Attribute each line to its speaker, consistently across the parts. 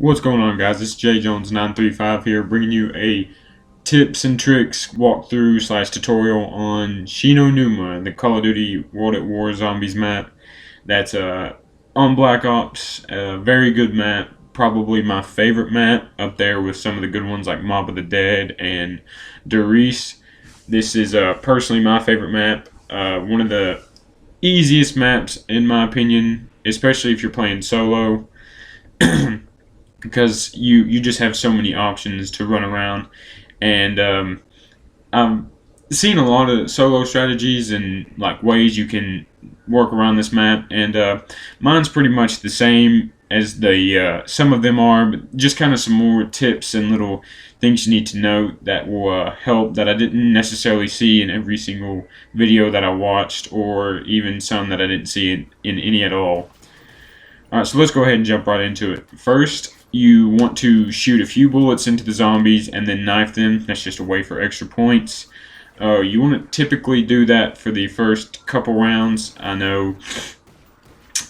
Speaker 1: What's going on, guys? This is J Jones 935 here, bringing you a tips and tricks walkthrough slash tutorial on Numa, the Call of Duty World at War Zombies map. That's on Black Ops, a very good map, probably my favorite map, up there with some of the good ones like Mob of the Dead and Derice. This is personally my favorite map, one of the easiest maps in my opinion, especially if you're playing solo. Because you just have so many options to run around, and I've seen a lot of solo strategies and like ways you can work around this map, and mine's pretty much the same as the some of them are, but just kind of some more tips and little things you need to know that will help that I didn't necessarily see in every single video that I watched, or even some that I didn't see in any at all. Alright, so let's go ahead and jump right into it. First, you want to shoot a few bullets into the zombies and then knife them. That's just a way for extra points. You want to typically do that for the first couple rounds. I know,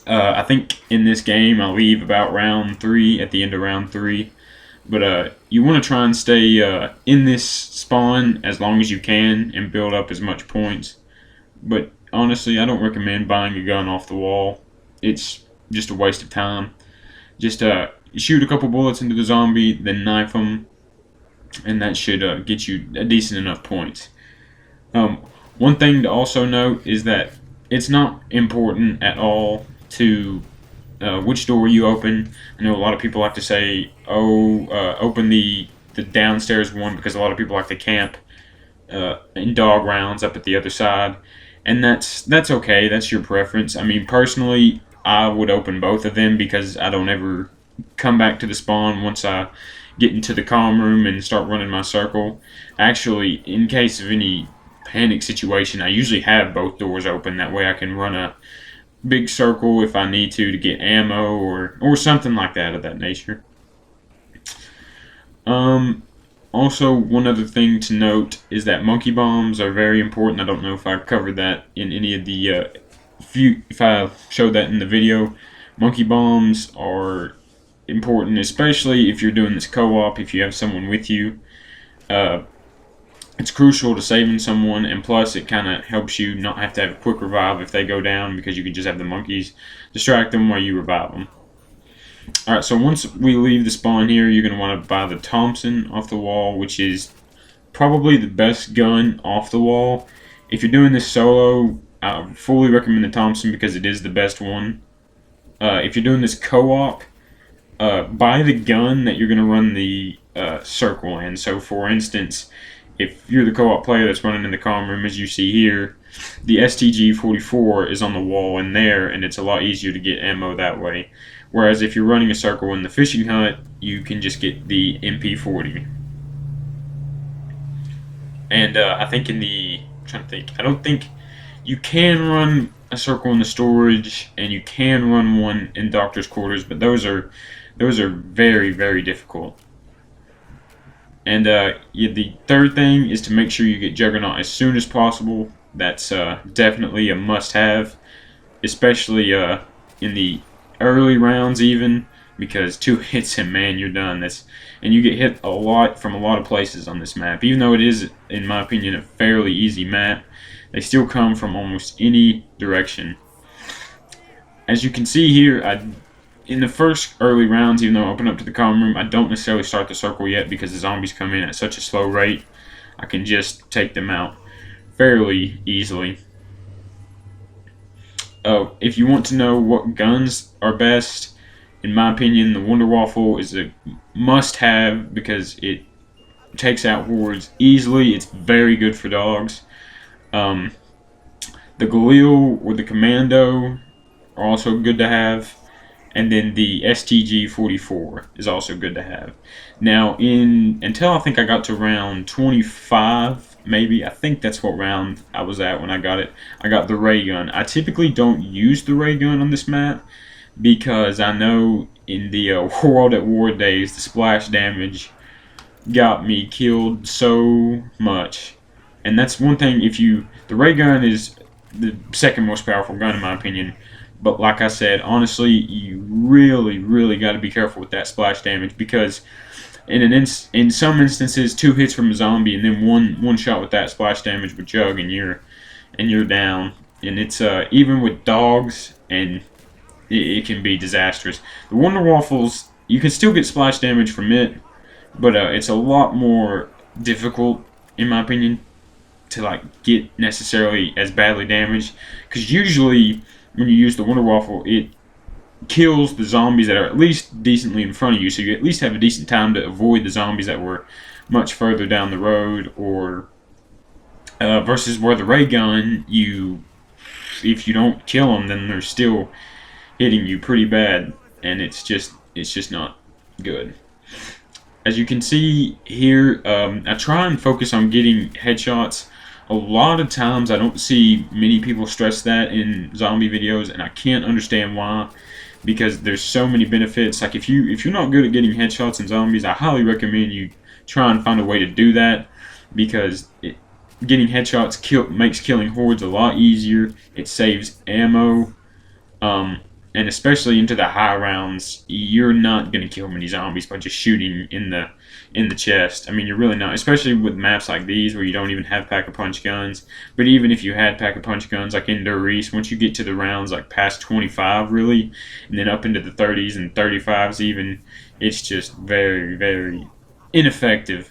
Speaker 1: I think in this game I leave about round 3, at the end of round 3. But you want to try and stay in this spawn as long as you can and build up as much points. But honestly, I don't recommend buying a gun off the wall. It's just a waste of time. Just shoot a couple bullets into the zombie, then knife them, and that should get you a decent enough points. One thing to also note is that it's not important at all to which door you open. I know a lot of people like to say, open the downstairs one, because a lot of people like to camp in dog rounds up at the other side, and that's okay. That's your preference. I mean, personally, I would open both of them because I don't ever come back to the spawn once I get into the comm room and start running my circle. Actually, in case of any panic situation, I usually have both doors open. That way I can run a big circle if I need to get ammo or something like that of that nature. Also, one other thing to note is that monkey bombs are very important. I don't know if I covered that in any of the if I showed that in the video. Monkey bombs are important, especially if you're doing this co-op, if you have someone with you. It's crucial to saving someone, and plus it kind of helps you not have to have a quick revive if they go down, because you can just have the monkeys distract them while you revive them. Alright, so once we leave the spawn here, you're going to want to buy the Thompson off the wall, which is probably the best gun off the wall. If you're doing this solo, I fully recommend the Thompson because it is the best one. If you're doing this co-op, buy the gun that you're going to run the circle in. So for instance, if you're the co-op player that's running in the comm room, as you see here, the STG-44 is on the wall in there, and it's a lot easier to get ammo that way. Whereas if you're running a circle in the fishing hut, you can just get the MP40. And I think I don't think you can run a circle in the storage, and you can run one in doctor's quarters, but those are very, very difficult. And the third thing is to make sure you get Juggernaut as soon as possible. That's definitely a must-have, especially in the early rounds even, because 2 hits and man, you're done. And you get hit a lot from a lot of places on this map. Even though it is, in my opinion, a fairly easy map, they still come from almost any direction. As you can see here, in the first early rounds, even though I open up to the comm room, I don't necessarily start the circle yet because the zombies come in at such a slow rate. I can just take them out fairly easily. If you want to know what guns are best, in my opinion, the Wonder Waffle is a must-have because it takes out hordes easily. It's very good for dogs. The Galil or the Commando are also good to have, and then the STG-44 is also good to have. Now, until I think I got to round 25, maybe, I think that's what round I was at when I got it, I got the ray gun. I typically don't use the ray gun on this map because I know in the World at War days, the splash damage got me killed so much. And that's one thing, the ray gun is the second most powerful gun in my opinion. But like I said, honestly, you really got to be careful with that splash damage, because in some instances, 2 hits from a zombie and then one shot with that splash damage with Jug, and you're down. And it's even with dogs, and it can be disastrous. The Wonder Waffles, you can still get splash damage from it, but it's a lot more difficult, in my opinion, to like get necessarily as badly damaged. Because usually when you use the Wonder Waffle, it kills the zombies that are at least decently in front of you, so you at least have a decent time to avoid the zombies that were much further down the road. Or versus where the ray gun, if you don't kill them, then they're still hitting you pretty bad, and it's just not good. As you can see here, I try and focus on getting headshots. A lot of times I don't see many people stress that in zombie videos, and I can't understand why, because there's so many benefits. Like if you're not good at getting headshots in zombies, I highly recommend you try and find a way to do that, because getting headshots makes killing hordes a lot easier. It saves ammo. And especially into the high rounds, you're not going to kill many zombies by just shooting in the chest. I mean, you're really not, especially with maps like these where you don't even have pack-a-punch guns. But even if you had pack-a-punch guns, like in Der Riese, once you get to the rounds like past 25, really, and then up into the 30s and 35s even, it's just very ineffective.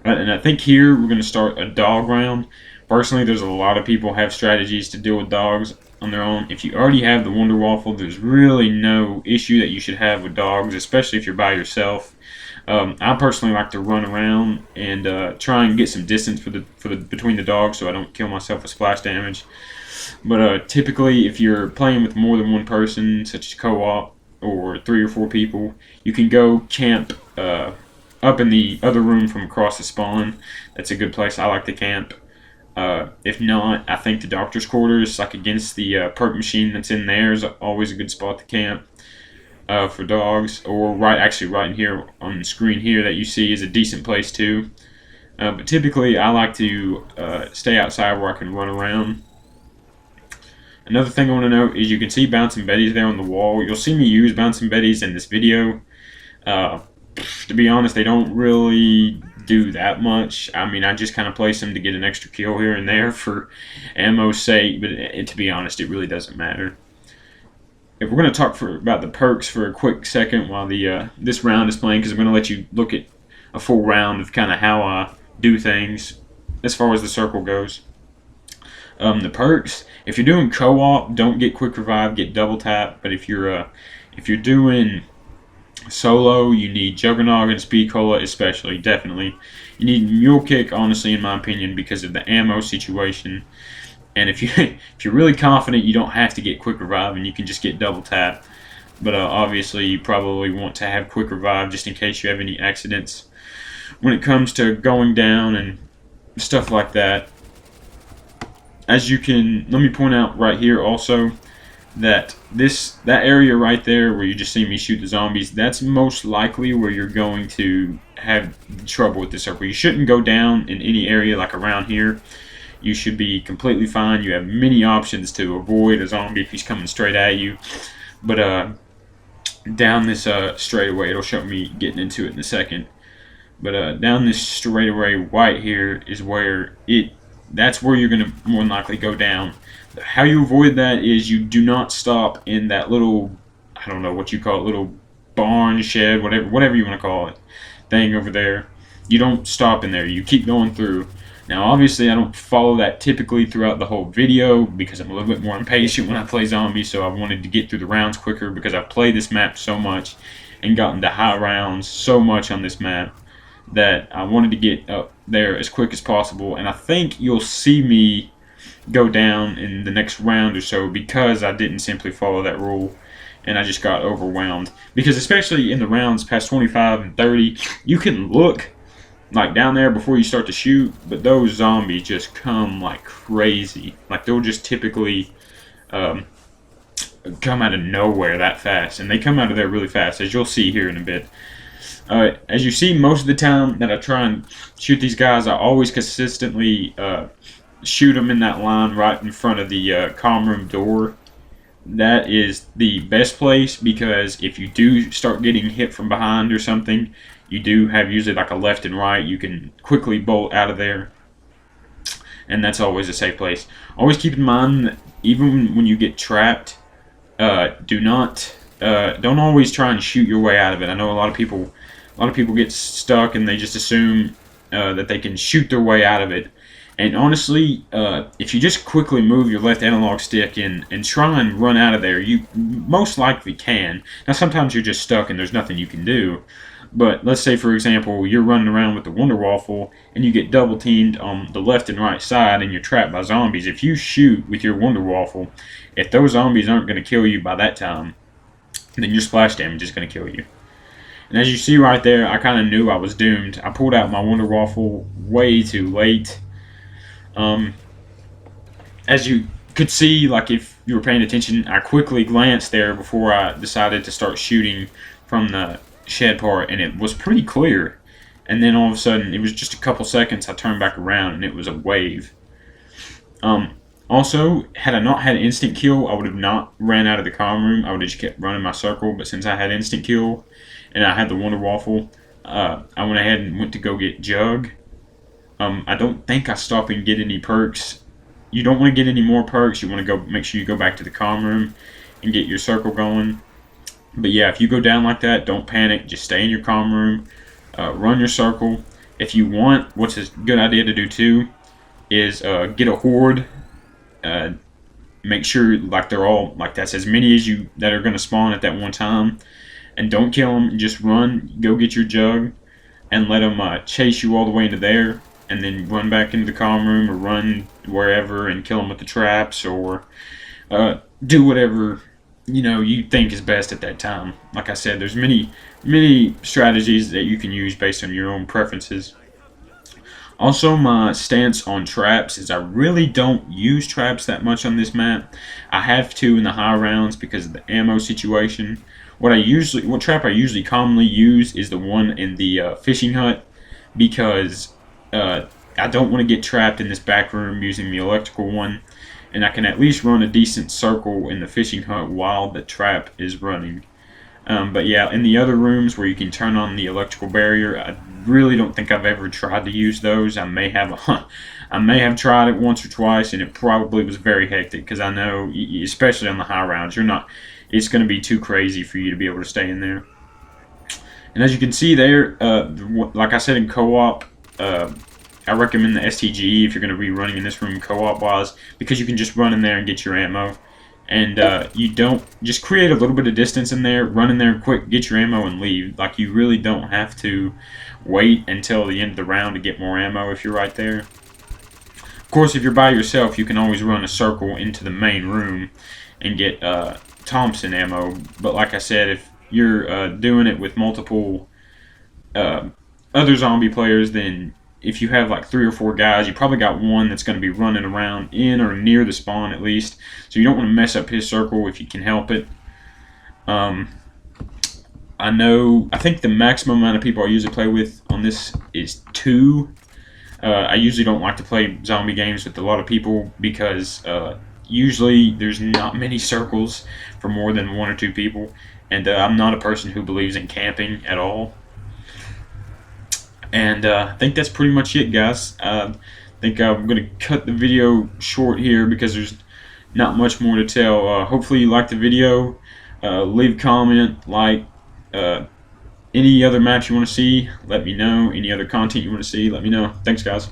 Speaker 1: And I think here we're going to start a dog round. Personally, there's a lot of people have strategies to deal with dogs on their own. If you already have the Wonder Waffle, there's really no issue that you should have with dogs, especially if you're by yourself. I personally like to run around and try and get some distance between the dogs, so I don't kill myself with splash damage. But typically, if you're playing with more than one person, such as co-op or 3 or 4 people, you can go camp up in the other room from across the spawn. That's a good place. I like to camp. If not, I think the doctor's quarters, like against the perk machine that's in there, is always a good spot to camp for dogs. Or right in here on the screen here that you see is a decent place too. But typically, I like to stay outside where I can run around. Another thing I want to note is you can see bouncing betties there on the wall. You'll see me use bouncing betties in this video. To be honest, they don't really do that much. I mean, I just kind of place them to get an extra kill here and there for ammo's sake, but to be honest, it really doesn't matter. If we're going to talk about the perks for a quick second while this round is playing, because I'm going to let you look at a full round of kind of how I do things as far as the circle goes. The perks, if you're doing co-op, don't get quick revive, get double tap. But if you're doing solo, you need Juggernog and Speed Cola, especially, definitely. You need Mule Kick, honestly, in my opinion, because of the ammo situation. And if you're really confident, you don't have to get Quick Revive, and you can just get Double Tap. But obviously, you probably want to have Quick Revive just in case you have any accidents when it comes to going down and stuff like that. As you can, let me point out right here also, that area right there where you just see me shoot the zombies, that's most likely where you're going to have trouble with the circle. You shouldn't go down in any area like around here. You should be completely fine. You have many options to avoid a zombie if he's coming straight at you. But down this straightaway, it'll show me getting into it in a second. But down this straightaway white here is where that's where you're going to more than likely go down. How you avoid that is you do not stop in that little, I don't know what you call it, little barn, shed, whatever you want to call it, thing over there. You don't stop in there. You keep going through. Now, obviously, I don't follow that typically throughout the whole video because I'm a little bit more impatient when I play zombies, so I wanted to get through the rounds quicker because I've played this map so much and gotten to high rounds so much on this map that I wanted to get up there as quick as possible. And I think you'll see me go down in the next round or so because I didn't simply follow that rule and I just got overwhelmed. Because especially in the rounds past 25 and 30, you can look like down there before you start to shoot, but those zombies just come like crazy. Like they'll just typically come out of nowhere that fast, and they come out of there really fast, as you'll see here in a bit. As you see, most of the time that I try and shoot these guys, I always consistently shoot them in that line right in front of the comm room door. that is the best place, because if you do start getting hit from behind or something, you do have usually like a left and right. You can quickly bolt out of there, and that's always a safe place. Always keep in mind that even when you get trapped, do not don't always try and shoot your way out of it. I know a lot of people get stuck and they just assume that they can shoot their way out of it. And honestly, if you just quickly move your left analog stick and try and run out of there, you most likely can. Now, sometimes you're just stuck and there's nothing you can do. But let's say, for example, you're running around with the Wonder Waffle and you get double teamed on the left and right side and you're trapped by zombies. If you shoot with your Wonder Waffle, if those zombies aren't going to kill you by that time, then your splash damage is going to kill you. And as you see right there, I kind of knew I was doomed. I pulled out my Wonder Waffle way too late. As you could see, like if you were paying attention, I quickly glanced there before I decided to start shooting from the shed part, and it was pretty clear. And then all of a sudden, it was just a couple seconds, I turned back around, and it was a wave. Also, had I not had instant kill, I would have not ran out of the comm room. I would have just kept running my circle. But since I had instant kill, and I had the Wonder Waffle, I went ahead and went to go get Jug. I don't think I stopped and get any perks. You don't want to get any more perks. You want to go make sure you go back to the comm room and get your circle going. But yeah, if you go down like that, don't panic. Just stay in your comm room. Run your circle. If you want, what's a good idea to do too is get a horde. Make sure like they're all like that's as many as you that are going to spawn at that one time, and don't kill them. Just run. Go get your Jug, and let them chase you all the way into there, and then run back into the comm room or run wherever and kill them with the traps, or do whatever you think is best at that time. Like I said, there's many strategies that you can use based on your own preferences. Also, my stance on traps is I really don't use traps that much on this map. I have to in the high rounds because of the ammo situation. What trap I usually commonly use is the one in the fishing hut, because I don't want to get trapped in this back room using the electrical one, and I can at least run a decent circle in the fishing hut while the trap is running. But yeah, in the other rooms where you can turn on the electrical barrier, I really don't think I've ever tried to use those. I may have tried it once or twice, and it probably was very hectic, because I know, especially on the high rounds, it's going to be too crazy for you to be able to stay in there. And as you can see there, like I said in co-op, I recommend the STG if you're going to be running in this room co-op wise, because you can just run in there and get your ammo. And you don't just create a little bit of distance in there, run in there quick, get your ammo, and leave. Like, you really don't have to wait until the end of the round to get more ammo if you're right there. Of course, if you're by yourself, you can always run a circle into the main room and get Thompson ammo. But like I said, if you're doing it with multiple other zombie players, then if you have like 3 or 4 guys, you probably got one that's going to be running around in or near the spawn at least. So you don't want to mess up his circle if you can help it. I think the maximum amount of people I usually play with on this is 2. I usually don't like to play zombie games with a lot of people because usually there's not many circles for more than 1 or 2 people. And I'm not a person who believes in camping at all. And I think that's pretty much it, guys. I think I'm going to cut the video short here because there's not much more to tell. Hopefully you liked the video. Leave a comment, like any other maps you want to see, let me know. Any other content you want to see, let me know. Thanks, guys.